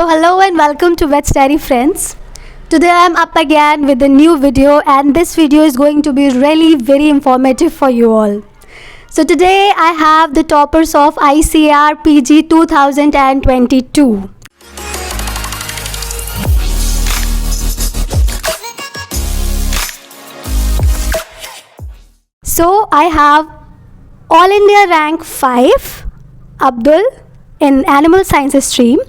So hello and welcome to Veterinary friends. Today I am up again with a new video, and this video is going to be really very informative for you all. So today I have the toppers of ICAR-PG 2022. So I have All India rank 5 Abdul in Animal Sciences stream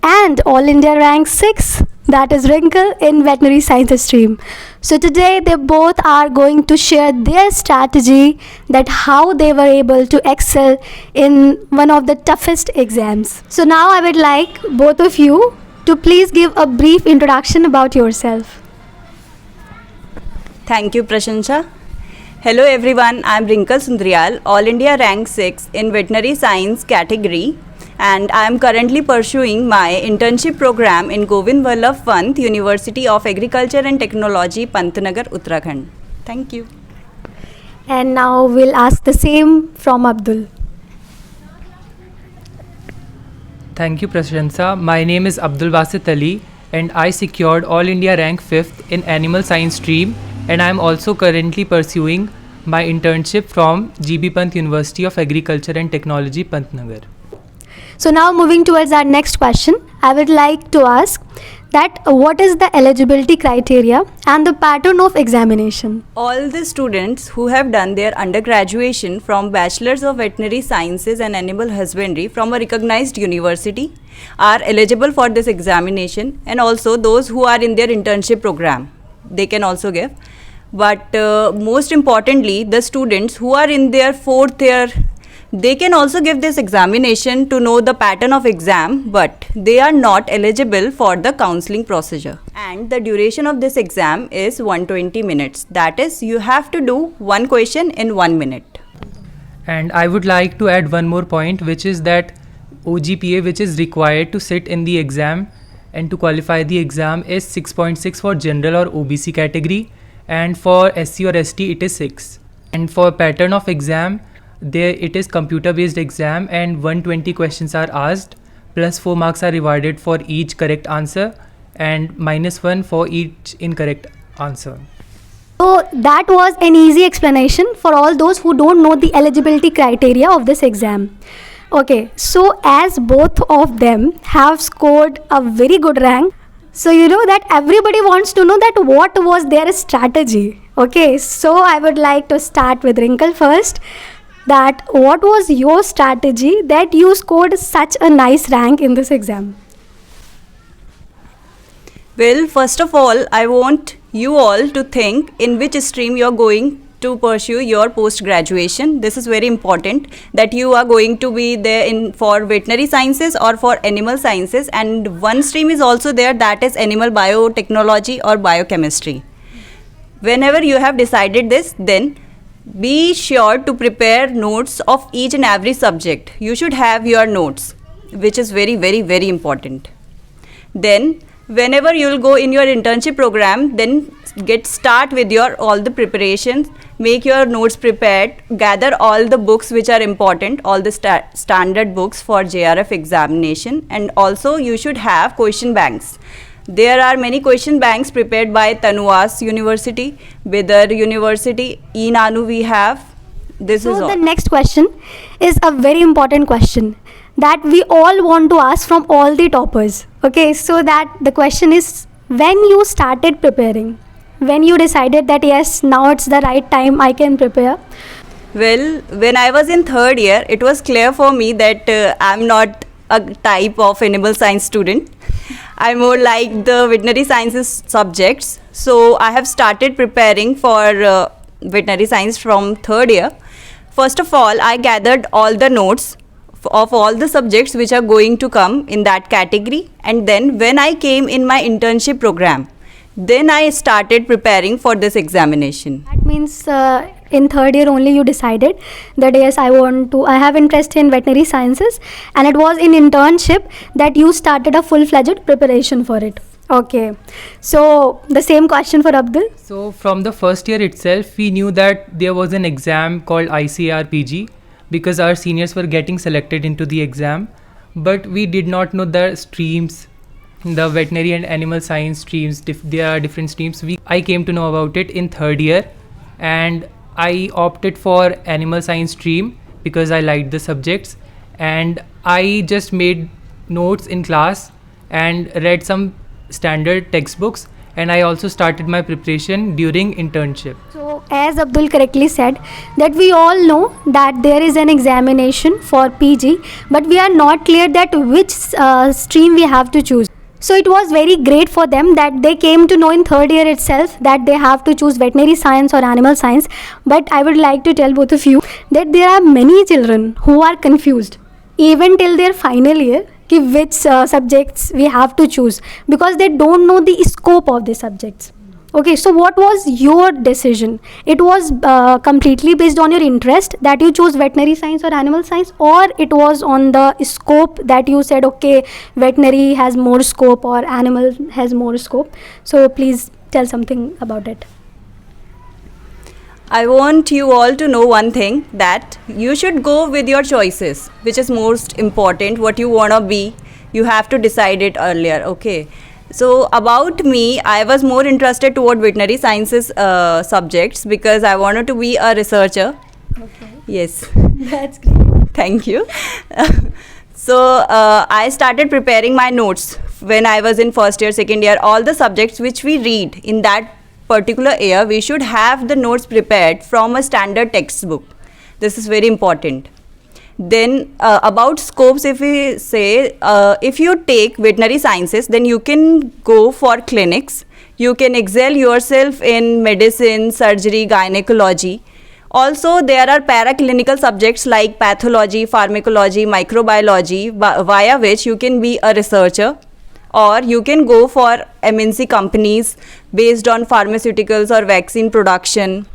and All India rank 6, that is Wrinkle, in Veterinary Sciences stream. So today they both are going to share their strategy, that how they were able to excel in one of the toughest exams. So now I would like both of you to please give a brief introduction about yourself. Thank you, Prashansha. Hello everyone, I am Wrinkle Sundriyal, All India rank 6 in Veterinary Science category, and I am currently pursuing my internship program in Govind Vallabh Pant, University of Agriculture and Technology, Pantnagar, Uttarakhand. Thank you. And now we'll ask the same from Abdul. Thank you, Prashansha. My name is Abdul Basit Ali, and I secured All India rank 5th in Animal Science stream, and I am also currently pursuing my internship from GB Pant University of Agriculture and Technology, Pantnagar. So now moving towards our next question, I would like to ask that what is the eligibility criteria and the pattern of examination? All the students who have done their undergraduation from Bachelors of Veterinary Sciences and Animal Husbandry from a recognized university are eligible for this examination, and also those who are in their internship program, they can also give. But most importantly, the students who are in their 4th year, they can also give this examination to know the pattern of exam, but they are not eligible for the counseling procedure. And the duration of this exam is 120 minutes. That is, you have to do one question in 1 minute. And I would like to add one more point, which is that OGPA, which is required to sit in the exam and to qualify the exam, is 6.6 for general or OBC category, and for SC or ST it is 6. And for pattern of exam, there it is computer based exam, and 120 questions are asked, plus 4 marks are rewarded for each correct answer and -1 for each incorrect answer. So that was an easy explanation for all those who don't know the eligibility criteria of this exam. Okay, so as both of them have scored a very good rank, so you know that everybody wants to know that what was their strategy. Okay, so I would like to start with Wrinkle first. That what was your strategy that you scored such a nice rank in this exam? Well, first of all, I want you all to think in which stream you are going to pursue your post-graduation. This is very important, that you are going to be there in for veterinary sciences or for animal sciences, and one stream is also there, that is animal biotechnology or biochemistry. Whenever you have decided this, then be sure to prepare notes of each and every subject. You should have your notes, which is very, very, very important. Then whenever you will go in your internship program, then start with your all the preparations, make your notes prepared, gather all the books which are important, all the standard books for JRF examination, and also you should have question banks. There are many question banks prepared by Tanuvas University, Bidar University, ENANU we have. This is all. So the next question is a very important question that we all want to ask from all the toppers. Okay, so that the question is, when you started preparing, when you decided that yes, now it's the right time, I can prepare. Well, when I was in 3rd year, it was clear for me that I'm not a type of animal science student. I more like the veterinary sciences subjects. So I have started preparing for veterinary science from 3rd year. First of all, I gathered all the notes of all the subjects which are going to come in that category, and then when I came in my internship program, then I started preparing for this examination. That means in 3rd year only you decided that yes, I have interest in veterinary sciences, and it was in internship that you started a full-fledged preparation for it. Okay, so the same question for Abdul. So from the 1st year itself, we knew that there was an exam called ICAR-PG, because our seniors were getting selected into the exam, but we did not know the streams the veterinary and animal science streams, there are different streams. I came to know about it in third year, and I opted for animal science stream because I liked the subjects, and I just made notes in class and read some standard textbooks, and I also started my preparation during internship. So, as Abdul correctly said, that we all know that there is an examination for PG, but we are not clear that which stream we have to choose. So it was very great for them that they came to know in third year itself that they have to choose veterinary science or animal science. But I would like to tell both of you that there are many children who are confused even till their final year कि which subjects we have to choose, because they don't know the scope of the subjects. Okay, so what was your decision? It was completely based on your interest that you chose veterinary science or animal science, or it was on the scope that you said, okay, veterinary has more scope or animal has more scope? So please tell something about it. I want you all to know one thing, that you should go with your choices, which is most important. What you want to be, you have to decide it earlier, okay? So about me, I was more interested toward veterinary sciences subjects because I wanted to be a researcher. Okay. Yes. That's great. Thank you. So I started preparing my notes when I was in first year, second year. All the subjects which we read in that particular year, we should have the notes prepared from a standard textbook. This is very important. Then about scopes, if we say, if you take veterinary sciences, then you can go for clinics. You can excel yourself in medicine, surgery, gynecology. Also, there are paraclinical subjects like pathology, pharmacology, microbiology, via which you can be a researcher, or you can go for MNC companies based on pharmaceuticals or vaccine production.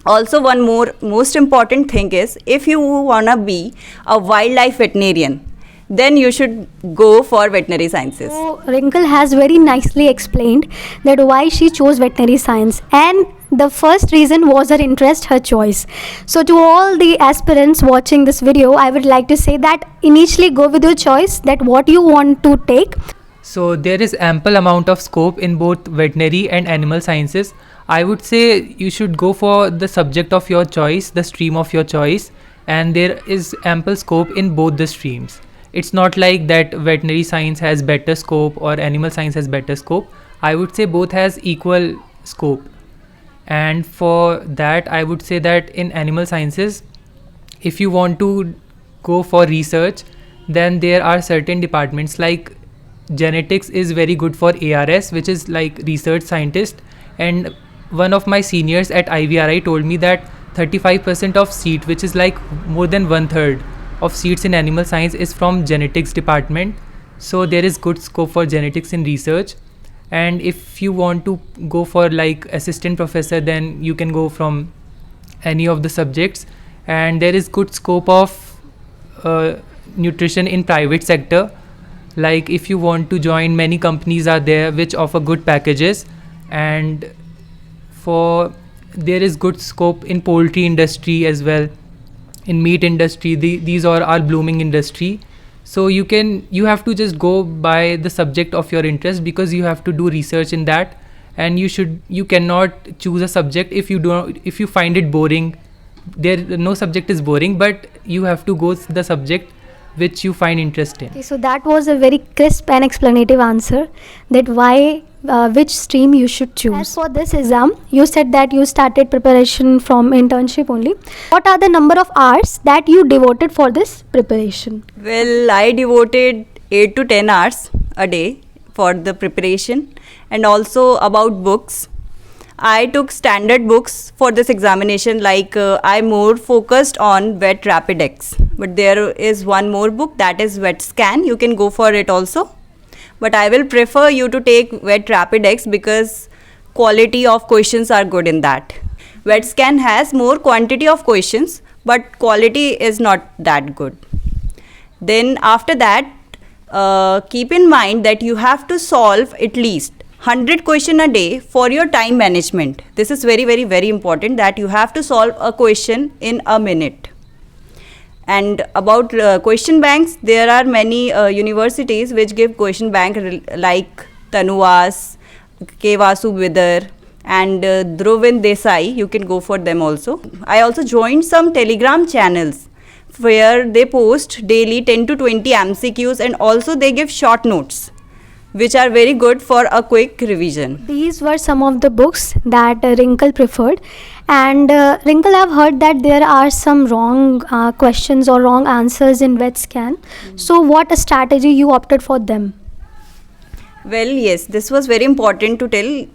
Also, one more most important thing is, if you want to be a wildlife veterinarian, then you should go for veterinary sciences. So Wrinkle has very nicely explained that why she chose veterinary science, and the first reason was her interest, her choice. So to all the aspirants watching this video, I would like to say that initially go with your choice, that what you want to take. So there is ample amount of scope in both veterinary and animal sciences. I would say you should go for the subject of your choice, the stream of your choice, and there is ample scope in both the streams. It's not like that veterinary science has better scope or animal science has better scope. I would say both has equal scope. And for that, I would say that in animal sciences, if you want to go for research, then there are certain departments like genetics is very good for ARS, which is like research scientist. And one of my seniors at IVRI told me that 35% of seat, which is like more than 1/3 of seats in animal science, is from genetics department. So there is good scope for genetics in research. And if you want to go for like assistant professor, then you can go from any of the subjects. And there is good scope of nutrition in private sector. Like if you want to join, many companies are there which offer good packages, and there is good scope in poultry industry as well, in meat industry. These are all blooming industry. So you have to just go by the subject of your interest, because you have to do research in that, and you cannot choose a subject if you find it boring. No subject is boring, but you have to go the subject which you find interesting. Okay, so that was a very crisp and explanative answer, that why which stream you should choose. As for this exam, you said that you started preparation from internship only. What are the number of hours that you devoted for this preparation? Well, I devoted 8 to 10 hours a day for the preparation. And also about books, I took standard books for this examination, like I more focused on Vet Rapidex, but there is one more book, that is Vet Scan. You can go for it also, but I will prefer you to take Vet Rapidex because quality of questions are good in that. Vet Scan has more quantity of questions, but quality is not that good. Then after that, keep in mind that you have to solve at least 100 question a day for your time management. This is very, very, very important, that you have to solve a question in a minute. And about question banks, there are many universities which give question bank like Tanuvas, K. Vasu Vidar, and Dhruvin Desai. You can go for them also. I also joined some Telegram channels where they post daily 10 to 20 MCQs, and also they give short notes which are very good for a quick revision. These were some of the books that Wrinkle preferred. And Wrinkle, I've heard that there are some wrong questions or wrong answers in VetScan. So what strategy you opted for them? Well, yes, this was very important to tell.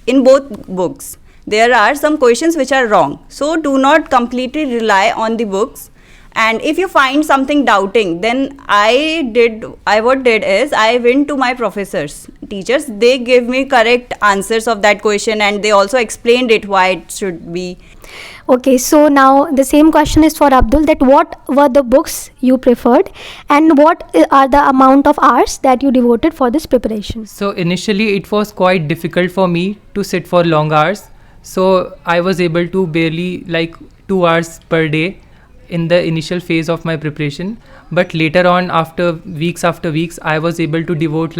In both books, there are some questions which are wrong. So do not completely rely on the books. And if you find something doubting, then I went to my professors, teachers. They gave me correct answers of that question, and they also explained it why it should be. Okay, so now the same question is for Abdul, that what were the books you preferred and what are the amount of hours that you devoted for this preparation? So initially it was quite difficult for me to sit for long hours. So I was able to barely 2 hours per day in the initial phase of my preparation. But later on, after weeks, I was able to devote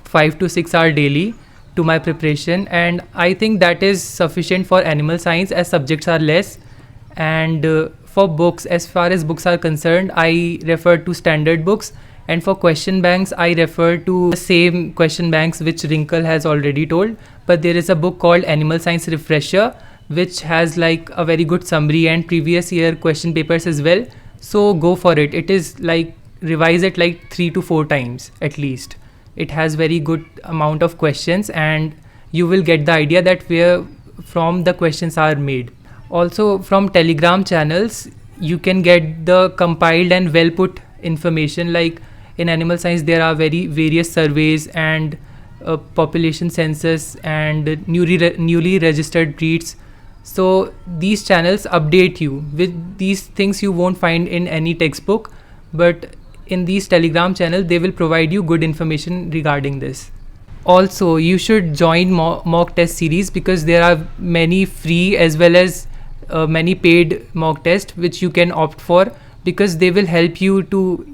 5 to 6 hours daily to my preparation, and I think that is sufficient for animal science as subjects are less. And for books, as far as books are concerned, I refer to standard books, and for question banks I refer to the same question banks which Wrinkle has already told. But there is a book called Animal Science Refresher which has a very good summary and previous year question papers as well. So go for it. It is revise it 3 to 4 times at least. It has very good amount of questions, and you will get the idea that where from the questions are made. Also from Telegram channels, you can get the compiled and well put information. In animal science, there are various surveys and population census and newly registered breeds. So these channels update you with these things you won't find in any textbook, but in these Telegram channels they will provide you good information regarding this. Also, you should join mock test series because there are many free as well as many paid mock tests which you can opt for, because they will help you to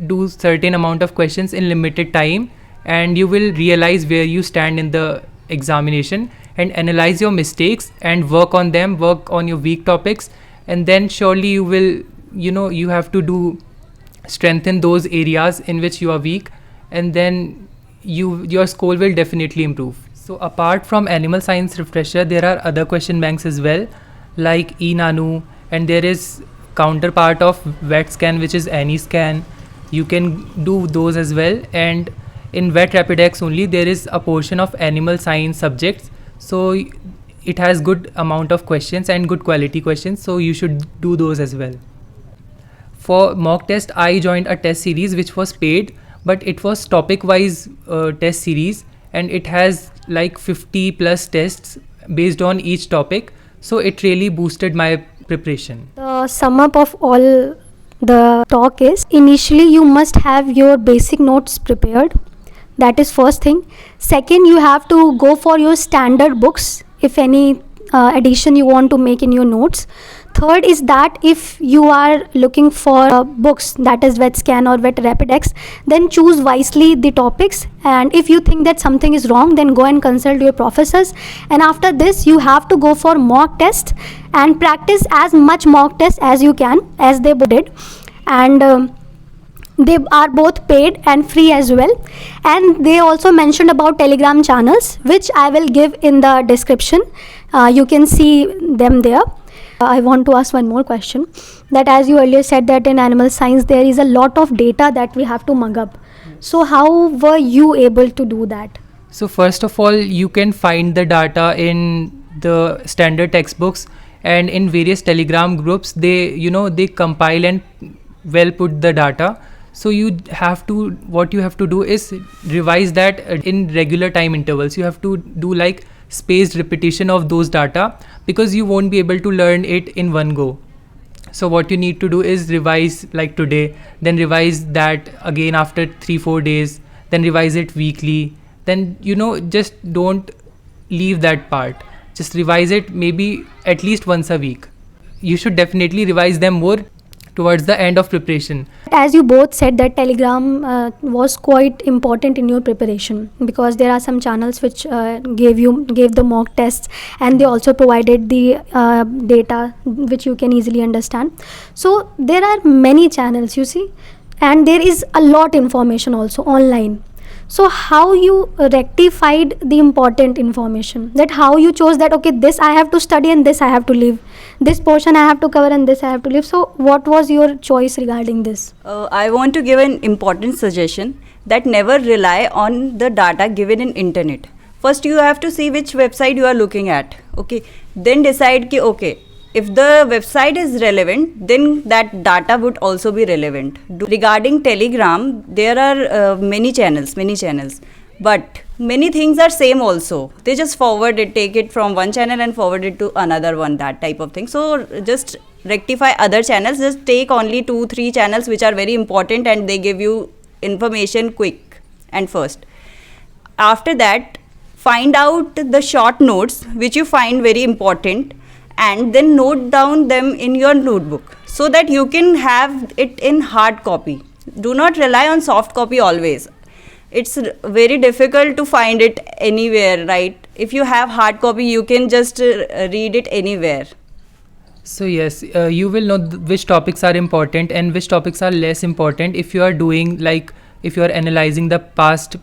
do certain amount of questions in limited time, and you will realize where you stand in the examination and analyze your mistakes and work on them, work on your weak topics, and then surely you will you have to strengthen those areas in which you are weak, and then your score will definitely improve. So apart from Animal Science Refresher, there are other question banks as well, like eNanu, and there is counterpart of VetScan which is AnyScan. You can do those as well. And in Vet Rapidex only there is a portion of animal science subjects, so it has good amount of questions and good quality questions, so you should do those as well. For mock test, I joined a test series which was paid, but it was topic wise test series, and it has 50 plus tests based on each topic, so it really boosted my preparation. The sum up of all the talk is, initially you must have your basic notes prepared. That is first thing. Second, you have to go for your standard books if any addition you want to make in your notes. Third is that if you are looking for books, that is VetScan or Vet Rapidex, then choose wisely the topics, and if you think that something is wrong, then go and consult your professors. And after this, you have to go for mock test and practice as much mock test as you can, as they did. And they are both paid and free as well. And they also mentioned about Telegram channels, which I will give in the description. You can see them there. I want to ask one more question, that as you earlier said that in animal science there is a lot of data that we have to mug up. So how were you able to do that? So first of all, you can find the data in the standard textbooks, and in various Telegram groups they compile and well put the data. So what you have to do is revise that in regular time intervals. You have to do spaced repetition of those data, because you won't be able to learn it in one go. So what you need to do is revise today, then revise that again after 3-4 days, then revise it weekly, then just don't leave that part, just revise it maybe at least once a week. You should definitely revise them more towards the end of preparation. As you both said that Telegram was quite important in your preparation, because there are some channels which gave the mock tests, and they also provided the data which you can easily understand. So there are many channels, you see, and there is a lot information also online. So how you rectified the important information, that how you chose that, okay, this I have to study and this I have to leave, this portion I have to cover and this I have to leave. So what was your choice regarding this? I want to give an important suggestion that never rely on the data given in internet. First you have to see which website you are looking at, okay, then decide ki, okay, if the website is relevant, then that data would also be relevant. Regarding Telegram, there are many channels, but many things are same also. They just forward it, take it from one channel and forward it to another one, that type of thing. So just rectify other channels, just take only 2-3 channels which are very important and they give you information quick and first. After that, find out the short notes which you find very important, and then note down them in your notebook so that you can have it in hard copy. Do not rely on soft copy always. It's very difficult to find it anywhere, right? If you have hard copy, you can just read it anywhere. So yes, you will know which topics are important and which topics are less important if you are doing, like, if you are analyzing the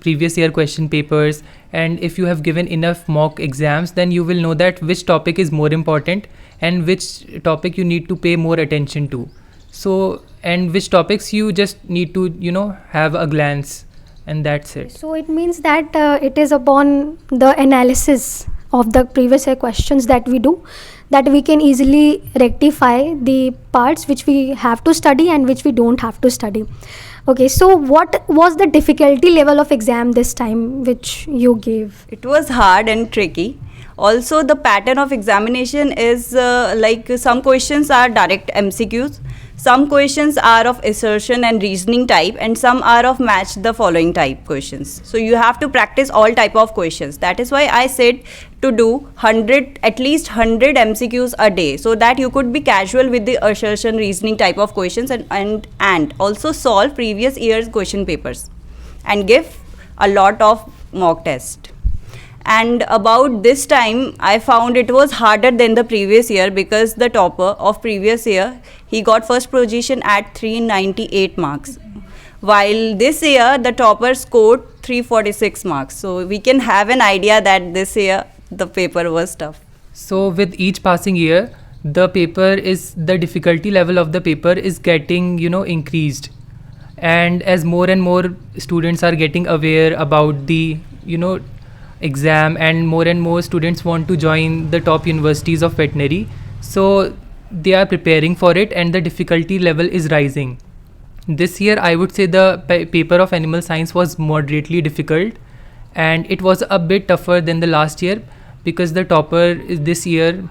previous year question papers, and if you have given enough mock exams, then you will know that which topic is more important and which topic you need to pay more attention to. So, and which topics you just need to, have a glance, and that's it. So it means that it is upon the analysis of the previous year questions that we do, that we can easily rectify the parts which we have to study and which we don't have to study. Okay, so what was the difficulty level of exam this time which you gave? It was hard and tricky. Also, the pattern of examination is like some questions are direct MCQs, some questions are of assertion and reasoning type, and some are of match the following type questions. So you have to practice all type of questions. That is why I said to do at least 100 MCQs a day, so that you could be casual with the assertion reasoning type of questions, and also solve previous year's question papers and give a lot of mock test. And about this time, I found it was harder than the previous year, because the topper of previous year, he got first position at 398 marks, while this year the topper scored 346 marks. So we can have an idea that this year the paper was tough. So with each passing year, the difficulty level of the paper is getting, increased. And as more and more students are getting aware about the, exam, and more students want to join the top universities of veterinary, so they are preparing for it and the difficulty level is rising. This year I would say the paper of animal science was moderately difficult, and it was a bit tougher than the last year, because the topper this year,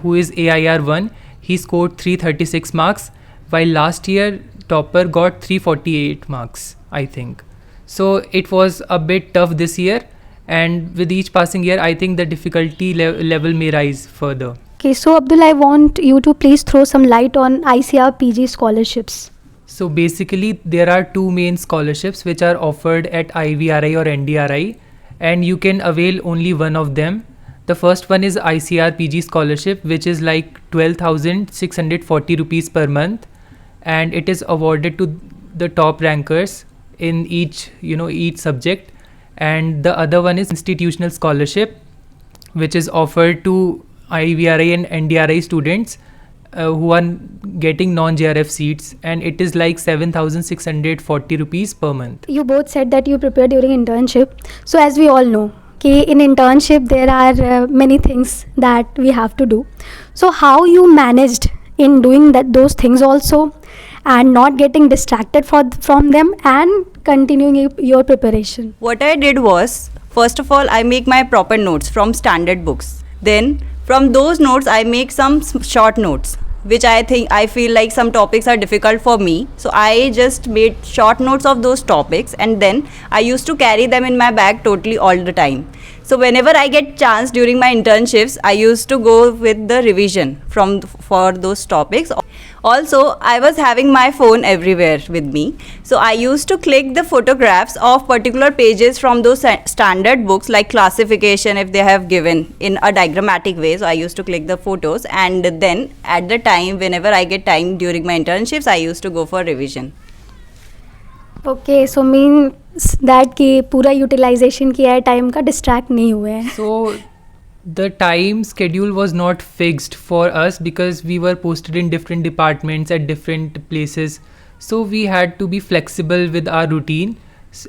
who is AIR-1, he scored 336 marks, while last year topper got 348 marks, I think. So it was a bit tough this year, and with each passing year, I think the difficulty level may rise further. Okay, so Abdul, I want you to please throw some light on ICAR-PG scholarships. So basically, there are two main scholarships which are offered at IVRI or NDRI, and you can avail only one of them. The first one is ICAR-PG scholarship, which is like 12,640 rupees per month, and it is awarded to the top rankers in each subject. And the other one is institutional scholarship, which is offered to IVRI and NDRI students who are getting non-JRF seats, and it is like 7,640 rupees per month. You both said that you prepared during internship. So as we all know, in internship there are many things that we have to do. So how you managed in doing those things also, and not getting distracted from them, and continuing your preparation? What I did was, first of all, I make my proper notes from standard books. Then from those notes, I make some short notes, which I feel like some topics are difficult for me. So I just made short notes of those topics, and then I used to carry them in my bag totally all the time. So whenever I get chance during my internships, I used to go with the revision for those topics. Also, I was having my phone everywhere with me. So I used to click the photographs of particular pages from those standard books like classification if they have given in a diagrammatic way. So I used to click the photos, and then at the time, whenever I get time during my internships, I used to go for revision. Okay, so means that कि पूरा utilization किया है time का distract नहीं हुए हैं. So the time schedule was not fixed for us because we were posted in different departments at different places. So we had to be flexible with our routine,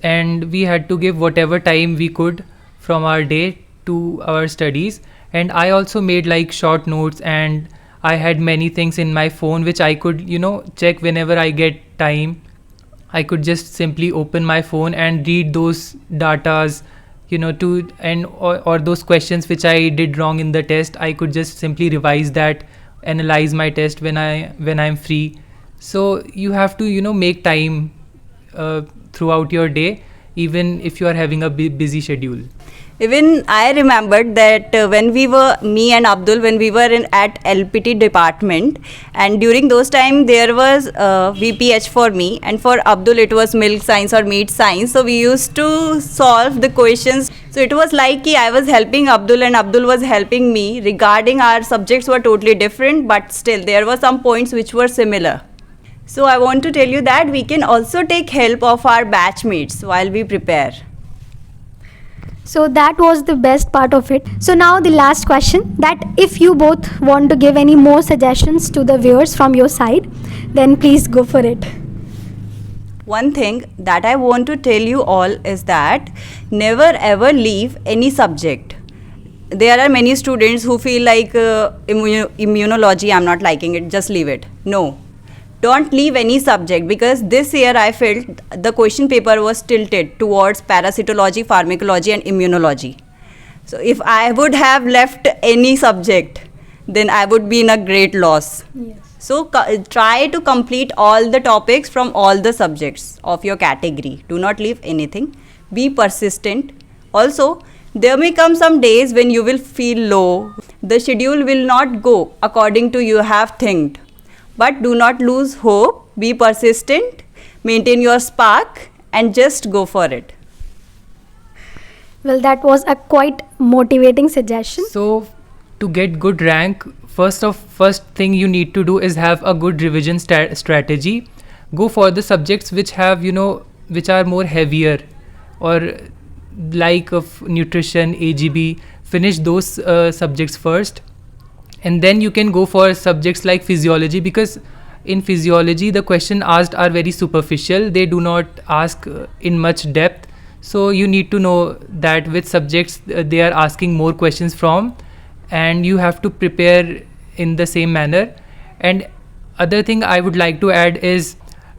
and we had to give whatever time we could from our day to our studies. And I also made like short notes, and I had many things in my phone which I could, check whenever I get time. I could just simply open my phone and read those datas, or those questions which I did wrong in the test. I could just simply revise that, analyze my test when I'm free. So you have to make time throughout your day, even if you are having a busy schedule. Even I remembered that when we were, me and Abdul, when we were at LPT department, and during those time there was VPH for me, and for Abdul it was milk science or meat science. So we used to solve the questions. So it was like I was helping Abdul and Abdul was helping me. Regarding our subjects were totally different, but still there were some points which were similar. So I want to tell you that we can also take help of our batchmates while we prepare. So that was the best part of it. So now the last question, that if you both want to give any more suggestions to the viewers from your side, then please go for it. One thing that I want to tell you all is that never ever leave any subject. There are many students who feel like immunology, I'm not liking it, just leave it. No. Don't leave any subject, because this year I felt the question paper was tilted towards parasitology, pharmacology and immunology. So if I would have left any subject, then I would be in a great loss. Yes. So try to complete all the topics from all the subjects of your category. Do not leave anything. Be persistent. Also, there may come some days when you will feel low. The schedule will not go according to you have thinked. But do not lose hope, be persistent, maintain your spark, and just go for it. Well, that was a quite motivating suggestion. So to get good rank, first thing you need to do is have a good revision strategy. Go for the subjects which have, which are more heavier, or like of nutrition, AGB. Finish those subjects first. And then you can go for subjects like physiology, because in physiology the question asked are very superficial. They do not ask in much depth. So you need to know that which subjects they are asking more questions from, and you have to prepare in the same manner. And other thing I would like to add is,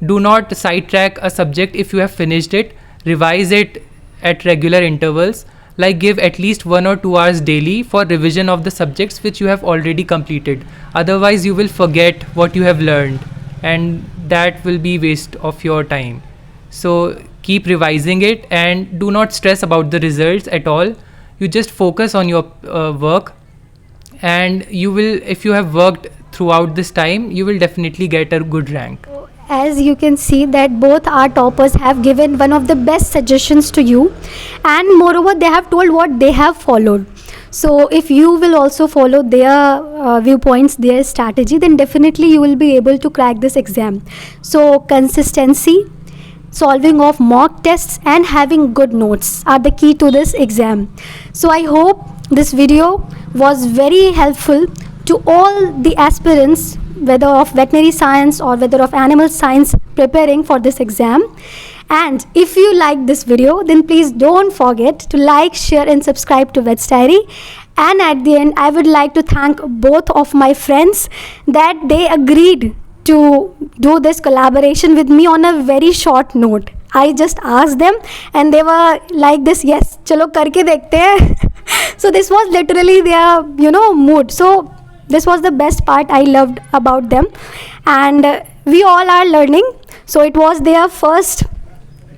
do not sidetrack a subject if you have finished it. Revise it at regular intervals. Like give at least 1 or 2 hours daily for revision of the subjects which you have already completed. Otherwise you will forget what you have learned, and that will be waste of your time. So keep revising it, and do not stress about the results at all. You just focus on your work, and you will, if you have worked throughout this time, you will definitely get a good rank. As you can see that both our toppers have given one of the best suggestions to you, and moreover they have told what they have followed. So if you will also follow their viewpoints, their strategy, then definitely you will be able to crack this exam. So consistency, solving of mock tests and having good notes are the key to this exam. So I hope this video was very helpful to all the aspirants, whether of veterinary science or whether of animal science, preparing for this exam. And if you like this video, then please don't forget to like, share and subscribe to Vet's Diary. And at the end, I would like to thank both of my friends that they agreed to do this collaboration with me on a very short note. I just asked them and they were like this, yes, chalo karke dekhte hain. So this was literally their, mood. So this was the best part I loved about them, and we all are learning. So it was their first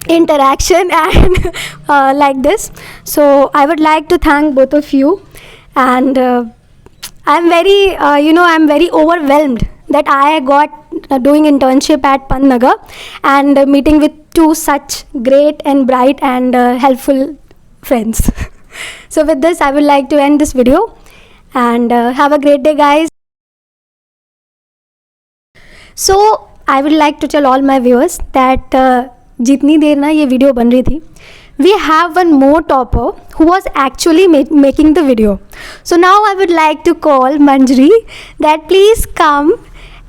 interaction and like this. So I would like to thank both of you, and I'm very I'm very overwhelmed that I got doing internship at Pantnagar and meeting with two such great and bright and helpful friends. So with this, I would like to end this video and have a great day, guys. So I would like to tell all my viewers that जितनी देर ना ये video बन रही थी, we have one more topper who was actually making the video. So now I would like to call Manjari that please come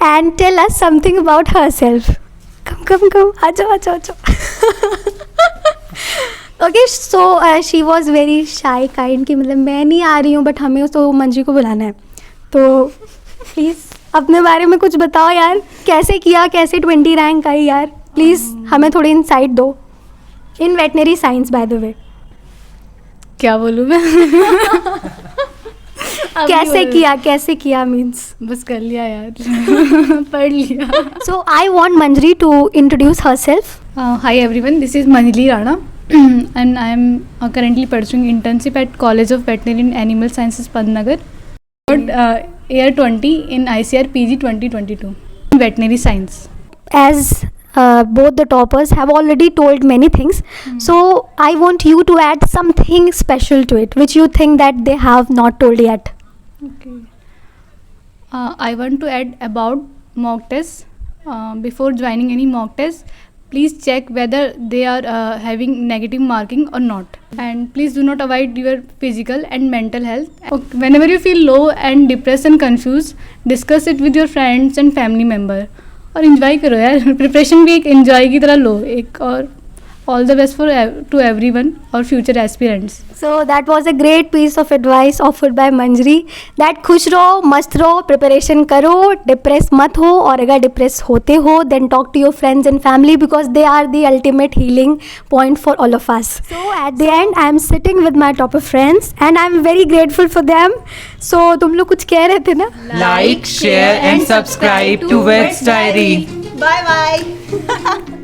and tell us something about herself. Come. Acho. Okay, so she was very shy kind कि मतलब मैं नहीं आ रही हूँ but हमें उसको मंजरी को बुलाना है. तो प्लीज़ अपने बारे में कुछ बताओ यार, कैसे किया, कैसे 20 रैंक आई यार, प्लीज़ हमें थोड़ी इनसाइट दो. In veterinary science by the way. क्या बोलूँ मैं? कैसे किया मीन्स बस कर लिया यार. पढ़ लिया. So I want Manjari to introduce herself. Hi everyone, this is Manjali Rana and I am currently pursuing internship at College of Veterinary and Animal Sciences Pantnagar. Got AIR-20 in ICAR-PG 2022 in veterinary science. As both the toppers have already told many things, so I want you to add something special to it which you think that they have not told yet. Okay. I want to add about mock tests. Before joining any mock test, please check whether they are having negative marking or not. And please do not avoid your physical and mental health. Okay. Whenever you feel low and depressed and confused, discuss it with your friends and family member. और enjoy करो यार, preparation भी एक enjoy की तरह लो एक. और all the best for to everyone और future aspirants. So that was a great piece of advice offered by Manjari that खुश रहो, मस्त रहो, प्रिपरेशन करो, डिप्रेस मत हो, और अगर डिप्रेस होते हो then talk to your friends and family because they are the ultimate healing point for all of us. So at the end I am sitting with my topper friends and I am very grateful for them. So तुम लोग कुछ कह रहे थे ना? Like, share and subscribe to Vet's Diary. Bye bye.